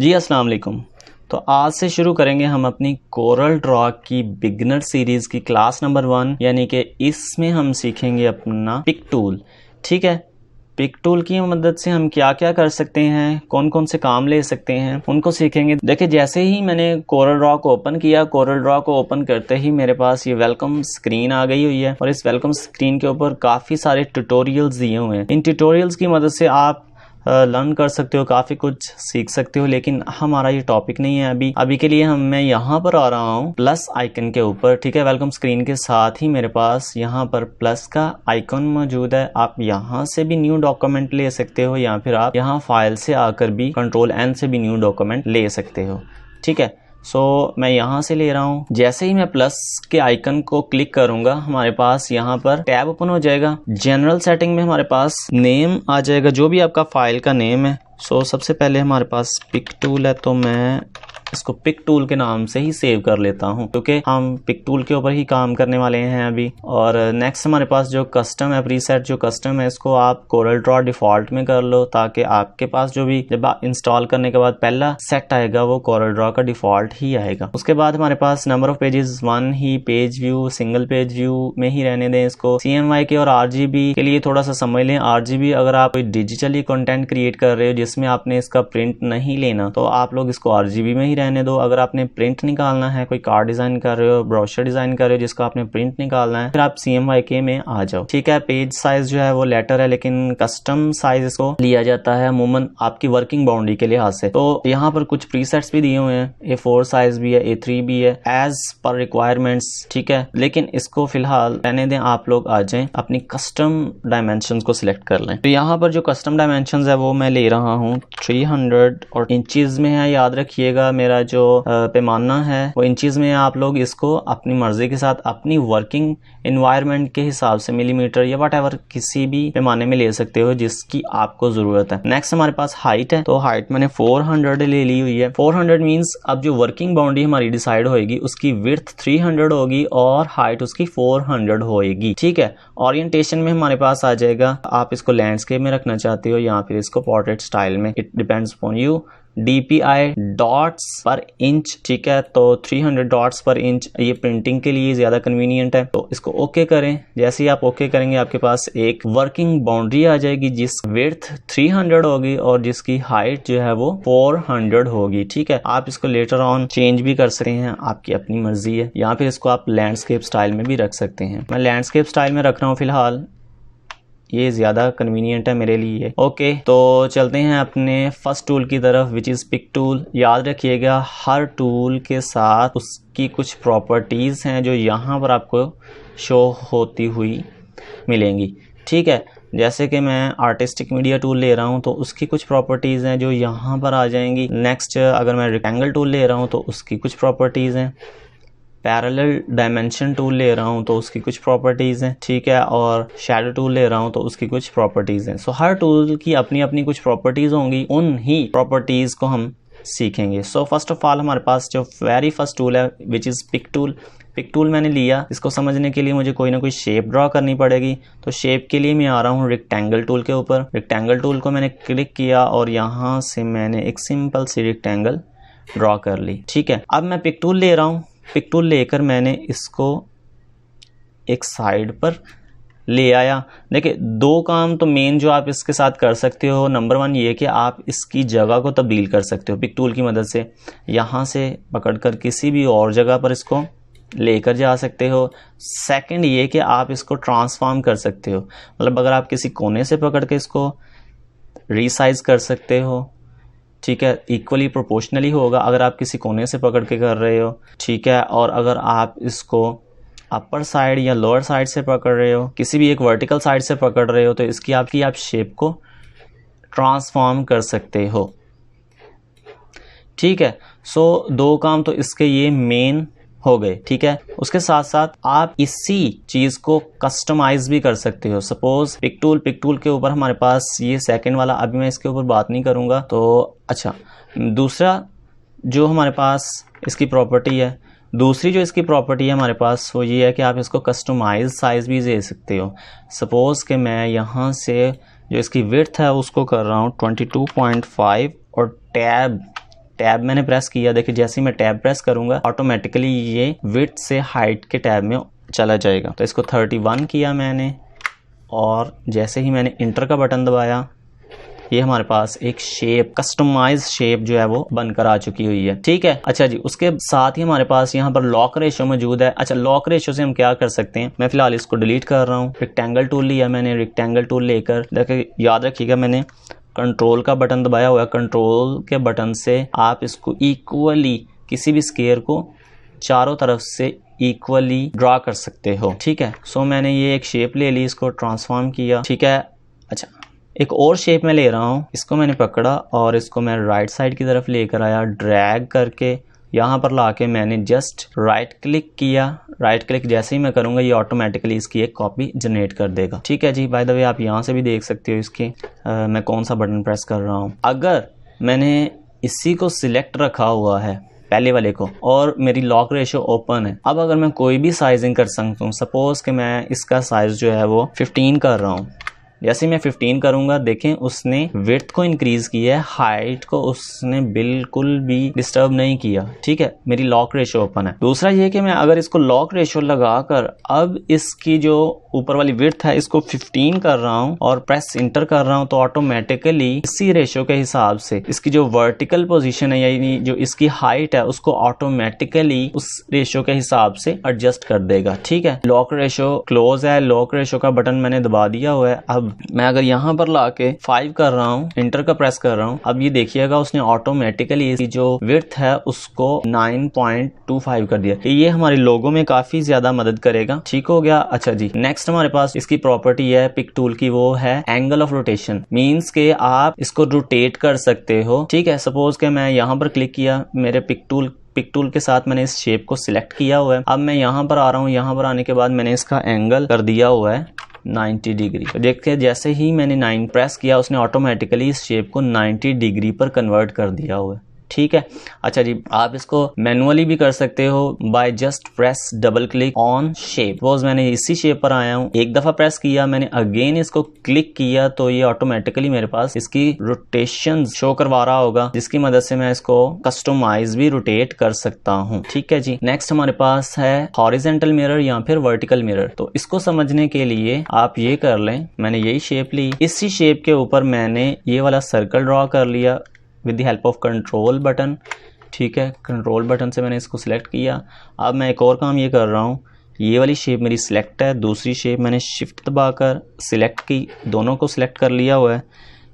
जी अस्सलाम वालेकुम। तो आज से शुरू करेंगे हम अपनी कोरल ड्रॉ की बिगनर सीरीज़ की क्लास नंबर 1, यानी कि इसमें हम सीखेंगे अपना पिक टूल। ठीक है, पिक टूल की मदद से हम क्या क्या कर सकते हैं, कौन कौन से काम ले सकते हैं, उनको सीखेंगे। देखिए, जैसे ही मैंने कोरल ड्रॉ को ओपन किया, कोरल ड्रॉ को ओपन करते ही मेरे पास ये वेलकम स्क्रीन आ गई हुई है और इस वेलकम स्क्रीन के ऊपर काफ़ी सारे ट्यूटोरियल्स दिए हुए हैं। इन ट्यूटोरियल्स की मदद से आप लर्न कर सकते हो, काफ़ी कुछ सीख सकते हो, लेकिन हमारा ये टॉपिक नहीं है अभी के लिए। मैं यहाँ पर आ रहा हूँ प्लस आइकन के ऊपर। ठीक है, वेलकम स्क्रीन के साथ ही मेरे पास यहाँ पर प्लस का आइकन मौजूद है। आप यहाँ से भी न्यू डॉक्यूमेंट ले सकते हो या फिर आप यहाँ फाइल से आकर भी Ctrl+N से भी न्यू डॉक्यूमेंट ले सकते हो। ठीक है, मैं यहाँ से ले रहा हूँ। जैसे ही मैं प्लस के आइकन को क्लिक करूंगा, हमारे पास यहाँ पर टैब ओपन हो जाएगा। जनरल सेटिंग में हमारे पास नेम आ जाएगा, जो भी आपका फाइल का नेम है। सबसे पहले हमारे पास पिक टूल है, तो मैं इसको पिक टूल के नाम से ही सेव कर लेता हूँ, क्योंकि हम पिक टूल के ऊपर ही काम करने वाले हैं अभी। और नेक्स्ट हमारे पास जो कस्टम है, प्रीसेट जो कस्टम है, इसको आप कोरल ड्रॉ डिफॉल्ट में कर लो, ताकि आपके पास जो भी जब आप इंस्टॉल करने के बाद पहला सेट आएगा वो कोरल ड्रॉ का डिफॉल्ट ही आएगा। उसके बाद हमारे पास नंबर ऑफ पेजेस 1 ही, page view single page view में ही रहने दें इसको। CMYK और RGB के लिए थोड़ा सा समझ लें। RGB अगर आप कोई डिजिटली कंटेंट क्रिएट कर रहे हो जिसमें आपने इसका प्रिंट नहीं लेना, तो आप लोग इसको RGB में ही रहने दो। अगर आपने प्रिंट निकालना है, कोई कार्ड डिजाइन कर रहे हो, ब्रोशर डिजाइन कर रहे हो जिसका आपने प्रिंट निकालना है, फिर आप CMYK में आ जाओ। ठीक है, पेज साइज जो है वो लेटर है, लेकिन कस्टम साइज इसको लिया जाता है अमूमन आपकी वर्किंग बाउंड्री के लिहाज से। तो यहाँ पर कुछ प्रीसेट्स भी दिए हुए हैं, A4 साइज भी है, A3 भी है, एज पर रिक्वायरमेंट्स। ठीक है, लेकिन इसको फिलहाल रहने दें, आप लोग आ जाएं, अपनी कस्टम डायमेंशंस को सिलेक्ट कर लें। तो यहाँ पर जो कस्टम डायमेंशंस है वो मैं ले रहा हूँ 300 और इंचेस में है। याद रखिएगा, मेरा जो पैमाना है वो इंचेस में है। आप लोग इसको अपनी मर्जी के साथ अपनी वर्किंग एनवायरनमेंट के हिसाब से मिलीमीटर या व्हाटएवर किसी भी पैमाने में ले सकते हो जिसकी आपको जरूरत है। नेक्स्ट हमारे पास हाइट है, तो हाइट मैंने 400 ले ली हुई है। 400 मींस अब जो वर्किंग बाउंड्री हमारी डिसाइड होएगी उसकी विड्थ 300 होगी और हाइट उसकी 400 होएगी। ठीक है, ओरिएंटेशन में हमारे पास आ जाएगा, आप इसको लैंडस्केप में रखना चाहते हो या फिर इसको पोर्ट्रेट स्टाइल में, it depends upon you. DPI dots पर इंच। ठीक है, तो 300 डॉट्स पर इंच ये प्रिंटिंग के लिए ज्यादा कन्वीनियंट है, तो इसको ओके करें। जैसे ही आप ओके करेंगे, आपके पास एक वर्किंग बाउंड्री आ जाएगी जिस विड्थ 300 होगी और जिसकी हाइट जो है वो 400 होगी। ठीक है, आप इसको लेटर ऑन चेंज भी कर सकते हैं, आपकी अपनी मर्जी है, या फिर इसको आप लैंडस्केप स्टाइल में भी रख सकते हैं। मैं लैंडस्केप स्टाइल में रख रहा हूँ फिलहाल, ये ज्यादा कन्वीनियंट है मेरे लिए। ओके, तो चलते हैं अपने फर्स्ट टूल की तरफ, विच इज पिक टूल। याद रखिएगा, हर टूल के साथ उसकी कुछ प्रॉपर्टीज हैं जो यहाँ पर आपको शो होती हुई मिलेंगी। ठीक है, जैसे कि मैं आर्टिस्टिक मीडिया टूल ले रहा हूँ तो उसकी कुछ प्रॉपर्टीज हैं जो यहाँ पर आ जाएंगी। नेक्स्ट, अगर मैं रेक्टेंगल टूल ले रहा हूँ तो उसकी कुछ प्रॉपर्टीज हैं। पैरेलल डायमेंशन टूल ले रहा हूं तो उसकी कुछ प्रॉपर्टीज हैं। ठीक है, और शैडो टूल ले रहा हूं तो उसकी कुछ प्रॉपर्टीज हैं। हर टूल की अपनी अपनी कुछ प्रॉपर्टीज होंगी, उन ही प्रॉपर्टीज को हम सीखेंगे। फर्स्ट ऑफ ऑल हमारे पास जो वेरी फर्स्ट टूल है which is pick tool. Pick tool मैंने लिया, इसको समझने के लिए मुझे कोई ना कोई शेप ड्रॉ करनी पड़ेगी, तो शेप के लिए मैं आ रहा हूँ रेक्टेंगल टूल के ऊपर। रेक्टेंगल टूल को मैंने क्लिक किया और यहाँ से मैंने एक सिंपल सी रेक्टेंगल ड्रॉ कर ली। ठीक है, अब मैं पिक टूल ले रहा हूँ। पिक टूल लेकर मैंने इसको एक साइड पर ले आया। देखिए, दो काम तो मेन जो आप इसके साथ कर सकते हो, नंबर 1 ये कि आप इसकी जगह को तब्दील कर सकते हो पिक टूल की मदद से। यहाँ से पकड़कर किसी भी और जगह पर इसको लेकर जा सकते हो। सेकंड ये कि आप इसको ट्रांसफॉर्म कर सकते हो, मतलब अगर आप किसी कोने से पकड़ के इसको रीसाइज कर सकते हो। ठीक है, इक्वली प्रोपोर्शनली होगा अगर आप किसी कोने से पकड़ के कर रहे हो। ठीक है, और अगर आप इसको अपर साइड या लोअर साइड से पकड़ रहे हो, किसी भी एक वर्टिकल साइड से पकड़ रहे हो, तो इसकी आप शेप को ट्रांसफॉर्म कर सकते हो। ठीक है, दो काम तो इसके ये मेन हो गए। ठीक है, उसके साथ साथ आप इसी चीज को कस्टमाइज भी कर सकते हो। सपोज पिक टूल के ऊपर हमारे पास ये सेकंड वाला, अभी मैं इसके ऊपर बात नहीं करूंगा। तो अच्छा, दूसरा जो हमारे पास इसकी प्रॉपर्टी है, दूसरी जो इसकी प्रॉपर्टी है हमारे पास, वो ये है कि आप इसको कस्टमाइज साइज भी दे सकते हो। सपोज कि मैं यहाँ से जो इसकी विड्थ है उसको कर रहा हूँ 22.5 और टैब मैंने प्रेस किया, देखिए जैसे ही मैं टैब प्रेस करूंगा ऑटोमेटिकली ये विड्थ से हाइट के टैब में चला जाएगा। तो इसको 31 किया मैंने, और जैसे ही मैंने इंटर का बटन दबाया ये हमारे पास एक शेप, कस्टमाइज शेप जो है वो बनकर आ चुकी हुई है। ठीक है, अच्छा जी, उसके साथ ही हमारे पास यहाँ पर लॉक रेशो मौजूद है। अच्छा, लॉक रेशो से हम क्या कर सकते हैं, मैं फिलहाल इसको डिलीट कर रहा हूँ। रेक्टेंगल टूल लिया मैंने, रेक्टेंगल टूल लेकर देखिए, याद रखिएगा मैंने कंट्रोल का बटन दबाया हुआ है। कंट्रोल के बटन से आप इसको इक्वली किसी भी स्क्वायर को चारों तरफ से इक्वली ड्रा कर सकते हो। ठीक है, सो मैंने ये एक शेप ले ली, इसको ट्रांसफॉर्म किया। ठीक है, अच्छा एक और शेप में ले रहा हूँ, इसको मैंने पकड़ा और इसको मैं राइट साइड की तरफ लेकर आया, ड्रैग करके यहाँ पर लाके मैंने जस्ट राइट क्लिक किया। राइट क्लिक जैसे ही मैं करूँगा ये ऑटोमेटिकली इसकी एक कॉपी जनरेट कर देगा। ठीक है जी, बाय द वे आप यहाँ से भी देख सकते हो इसके मैं कौन सा बटन प्रेस कर रहा हूँ। अगर मैंने इसी को सिलेक्ट रखा हुआ है पहले वाले को और मेरी लॉक रेशो ओपन है, अब अगर मैं कोई भी साइजिंग कर सकता हूँ, सपोज कि मैं इसका साइज जो है वो 15 कर रहा हूँ, जैसे मैं 15 करूंगा देखें उसने विड्थ को इंक्रीज किया है, हाइट को उसने बिल्कुल भी डिस्टर्ब नहीं किया। ठीक है, मेरी लॉक रेशो ओपन है। दूसरा ये कि मैं अगर इसको लॉक रेशो लगाकर अब इसकी जो ऊपर वाली विड्थ है इसको 15 कर रहा हूं और प्रेस इंटर कर रहा हूं तो ऑटोमेटिकली इसी रेशो के हिसाब से इसकी जो वर्टिकल पोजीशन है यानी जो इसकी हाइट है उसको ऑटोमेटिकली उस रेशो के हिसाब से एडजस्ट कर देगा। ठीक है, लॉक रेशो क्लोज है, लॉक रेशो का बटन मैंने दबा दिया हुआ है। अब मैं अगर यहाँ पर लाके 5 कर रहा हूँ, इंटर का प्रेस कर रहा हूँ, अब ये देखिएगा उसने ऑटोमेटिकली इसकी जो विड्थ है उसको 9.25 कर दिया। ये हमारे लोगो में काफी ज्यादा मदद करेगा। ठीक हो गया। अच्छा जी, नेक्स्ट हमारे पास इसकी प्रॉपर्टी है पिक टूल की, वो है एंगल ऑफ रोटेशन। मींस के आप इसको रोटेट कर सकते हो। ठीक है, सपोज के मैं यहाँ पर क्लिक किया, मेरे पिक टूल के साथ मैंने इस शेप को सिलेक्ट किया हुआ है। अब मैं यहाँ पर आ रहा हूँ, यहाँ पर आने के बाद मैंने इसका एंगल कर दिया हुआ है 90 डिग्री। तो देखते हैं जैसे ही मैंने 9 प्रेस किया उसने ऑटोमेटिकली इस शेप को 90 डिग्री पर कन्वर्ट कर दिया हुआ है। ठीक है, अच्छा जी, आप इसको मैनुअली भी कर सकते हो by just press double click on shape. Suppose मैंने इसी शेप पर आया हूँ, एक दफा प्रेस किया, मैंने अगेन इसको क्लिक किया तो ये ऑटोमेटिकली मेरे पास इसकी रोटेशन शो करवा रहा होगा, जिसकी मदद से मैं इसको कस्टमाइज भी रोटेट कर सकता हूँ। ठीक है जी, नेक्स्ट हमारे पास है हॉरिजेंटल मिरर या फिर वर्टिकल मिरर। तो इसको समझने के लिए आप ये कर लें, मैंने यही शेप ली, इसी शेप के ऊपर मैंने ये वाला सर्कल ड्रॉ कर लिया with the help of control button. ठीक है, कंट्रोल बटन से मैंने इसको सिलेक्ट किया। अब मैं एक और काम ये कर रहा हूँ, ये वाली शेप मेरी सिलेक्ट है, दूसरी शेप मैंने शिफ्ट दबाकर सिलेक्ट की, दोनों को सिलेक्ट कर लिया हुआ है।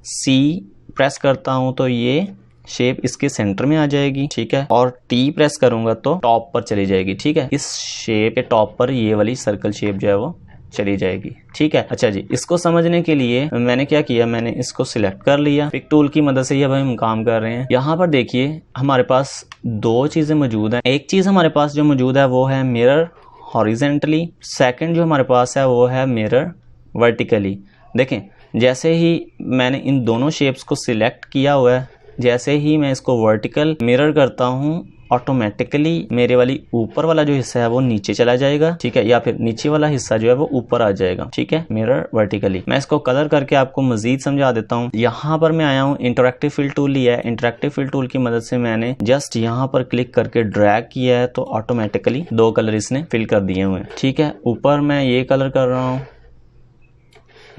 सी प्रेस करता हूँ तो ये शेप इसके सेंटर में आ जाएगी। ठीक है, और टी प्रेस करूंगा तो टॉप पर चली जाएगी। ठीक है, इस शेप के टॉप पर ये वाली सर्कल शेप जो है वो चली जाएगी। ठीक है, अच्छा जी, इसको समझने के लिए मैंने क्या किया, मैंने इसको सिलेक्ट कर लिया, पिक टूल की मदद से ये हम काम कर रहे हैं। यहाँ पर देखिए हमारे पास दो चीजें मौजूद हैं। एक चीज हमारे पास जो मौजूद है वो है मिरर हॉरिजेंटली, सेकंड जो हमारे पास है वो है मिरर वर्टिकली। देखें जैसे ही मैंने इन दोनों शेप्स को सिलेक्ट किया हुआ है, जैसे ही मैं इसको वर्टिकल मिरर करता हूँ ऑटोमेटिकली मेरे वाली ऊपर वाला जो हिस्सा है वो नीचे चला जाएगा। ठीक है, या फिर नीचे वाला हिस्सा जो है वो ऊपर आ जाएगा। ठीक है, मिरर वर्टिकली। मैं इसको कलर करके आपको मजीद समझा देता हूँ। यहाँ पर मैं आया हूँ, इंटरैक्टिव फिल टूल लिया है, इंटरैक्टिव फिल टूल की मदद से मैंने जस्ट यहाँ पर क्लिक करके ड्रैग किया है तो ऑटोमेटिकली दो कलर इसने फिल कर दिए हुए हैं। ठीक है, ऊपर मैं ये कलर कर रहा हूँ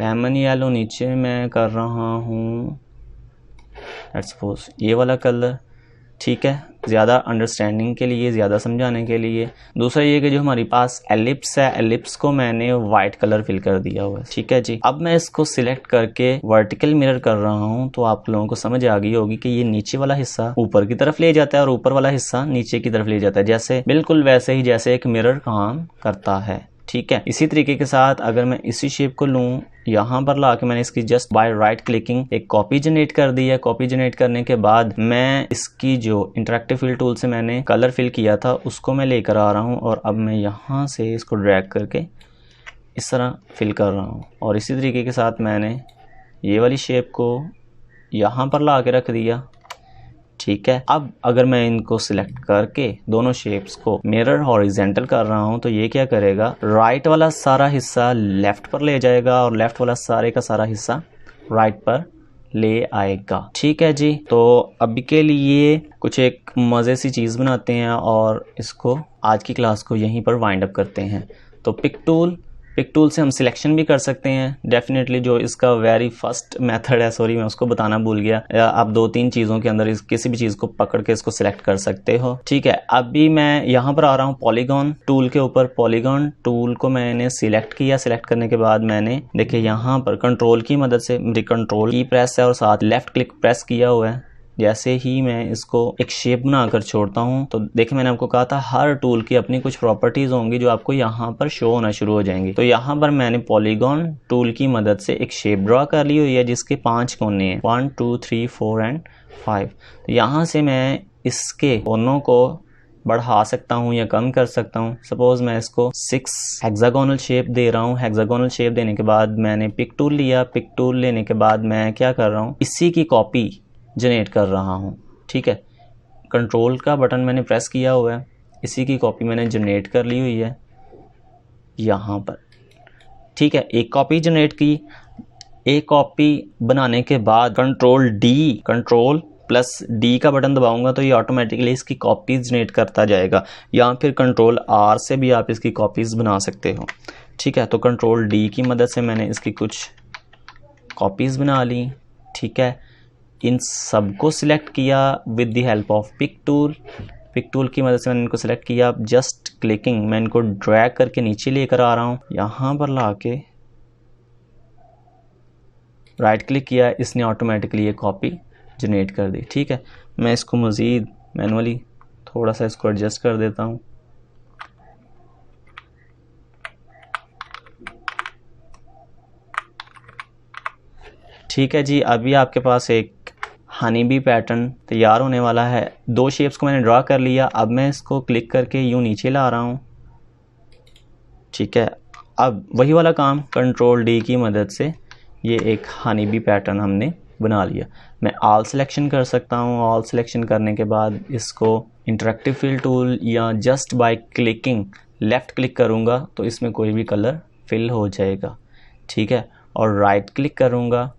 लेमन येलो, नीचे मैं कर रहा हूँ लेट्स सपोज ये वाला कलर। ठीक है, ज़्यादा अंडरस्टैंडिंग के लिए, ज़्यादा समझाने के लिए। दूसरा ये कि जो हमारे पास एलिप्स है, एलिप्स को मैंने वाइट कलर फिल कर दिया हुआ है। ठीक है जी, अब मैं इसको सिलेक्ट करके वर्टिकल मिरर कर रहा हूँ तो आप लोगों को समझ आ गई होगी कि ये नीचे वाला हिस्सा ऊपर की तरफ ले जाता है और ऊपर वाला हिस्सा नीचे की तरफ ले जाता है, जैसे बिल्कुल वैसे ही जैसे एक मिरर काम करता है। ठीक है, इसी तरीके के साथ अगर मैं इसी शेप को लूँ, यहाँ पर ला के मैंने इसकी जस्ट बाय राइट क्लिकिंग एक कॉपी जनरेट कर दी है। कॉपी जनरेट करने के बाद मैं इसकी जो इंटरैक्टिव फिल टूल से मैंने कलर फिल किया था उसको मैं लेकर आ रहा हूँ और अब मैं यहाँ से इसको ड्रैग करके इस तरह फिल कर रहा हूँ। और इसी तरीके के साथ मैंने ये वाली शेप को यहाँ पर ला के रख दिया। ठीक है, अब अगर मैं इनको सिलेक्ट करके दोनों शेप्स को मिरर हॉरिजेंटल कर रहा हूं तो ये क्या करेगा, राइट वाला सारा हिस्सा लेफ्ट पर ले जाएगा और लेफ्ट वाला सारे का सारा हिस्सा राइट पर ले आएगा। ठीक है जी, तो अभी के लिए कुछ एक मज़े सी चीज़ बनाते हैं और इसको आज की क्लास को यहीं पर वाइंड अप करते हैं। तो पिक टूल से हम सिलेक्शन भी कर सकते हैं डेफिनेटली। जो इसका वेरी फर्स्ट मेथड है, सॉरी मैं उसको बताना भूल गया, आप 2-3 चीज़ों के अंदर किसी भी चीज़ को पकड़ के इसको सिलेक्ट कर सकते हो। ठीक है, अभी मैं यहाँ पर आ रहा हूँ पॉलीगॉन टूल के ऊपर। पॉलीगॉन टूल को मैंने सिलेक्ट किया। सिलेक्ट करने के बाद मैंने देखिए यहाँ पर कंट्रोल की मदद से, मेरी कंट्रोल की प्रेस है और साथ लेफ्ट क्लिक प्रेस किया हुआ है। जैसे ही मैं इसको एक शेप बनाकर छोड़ता हूँ तो देखिए मैंने आपको कहा था हर टूल की अपनी कुछ प्रॉपर्टीज होंगी जो आपको यहाँ पर शो होना शुरू हो जाएंगी। तो यहाँ पर मैंने पॉलीगॉन टूल की मदद से एक शेप ड्रॉ कर ली हुई है जिसके 5 कोने हैं, 1 2 3 4 एंड 5। तो यहाँ से मैं इसके कोनों को बढ़ा सकता हूँ या कम कर सकता हूँ। सपोज मैं इसको 6 हेक्सागोनल शेप दे रहा हूँ। हेक्सागोनल शेप देने के बाद मैंने पिक टूल लिया। पिक टूल लेने के बाद मैं क्या कर रहा हूँ, इसी की कॉपी जनरेट कर रहा हूँ। ठीक है, कंट्रोल का बटन मैंने प्रेस किया हुआ है, इसी की कॉपी मैंने जनरेट कर ली हुई है यहाँ पर। ठीक है, एक कॉपी जनरेट की। एक कॉपी बनाने के बाद कंट्रोल प्लस डी का बटन दबाऊंगा तो ये ऑटोमेटिकली इसकी कॉपीज जनरेट करता जाएगा, या फिर कंट्रोल आर से भी आप इसकी कॉपीज बना सकते हो। ठीक है, तो कंट्रोल डी की मदद से मैंने इसकी कुछ कॉपीज बना ली। ठीक है, इन सबको सिलेक्ट किया with the help of pick tool की मदद से मैंने इनको सिलेक्ट किया। जस्ट क्लिकिंग, मैं इनको ड्रैग करके नीचे लेकर आ रहा हूँ। यहाँ पर लाके राइट क्लिक किया, इसने ऑटोमेटिकली ये कॉपी जनरेट कर दी। ठीक है, मैं इसको मज़ीद मैनुअली थोड़ा सा इसको एडजस्ट कर देता हूँ। ठीक है जी, अभी आपके पास एक हनी बी पैटर्न तैयार होने वाला है। 2 शेप्स को मैंने ड्रा कर लिया। अब मैं इसको क्लिक करके यूँ नीचे ला रहा हूँ। ठीक है, अब वही वाला काम कंट्रोल डी की मदद से ये एक हनी बी पैटर्न हमने बना लिया। मैं ऑल सिलेक्शन कर सकता हूँ। ऑल सिलेक्शन करने के बाद इसको इंटरेक्टिव फिल टूल या just by clicking left click करूँगा तो इसमें कोई भी कलर फिल हो जाएगा। ठीक है, और राइट क्लिक करूँगा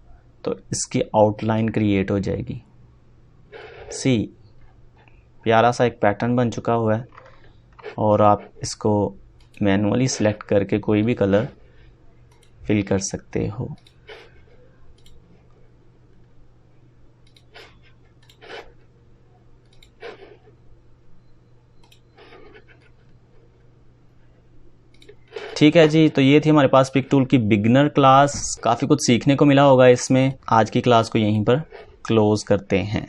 तो इसकी आउटलाइन क्रिएट हो जाएगी। सी प्यारा सा एक पैटर्न बन चुका हुआ है और आप इसको मैनुअली सिलेक्ट करके कोई भी कलर फिल कर सकते हो। ठीक है जी, तो ये थी हमारे पास पिक टूल की बिगनर क्लास। काफ़ी कुछ सीखने को मिला होगा इसमें। आज की क्लास को यहीं पर क्लोज करते हैं।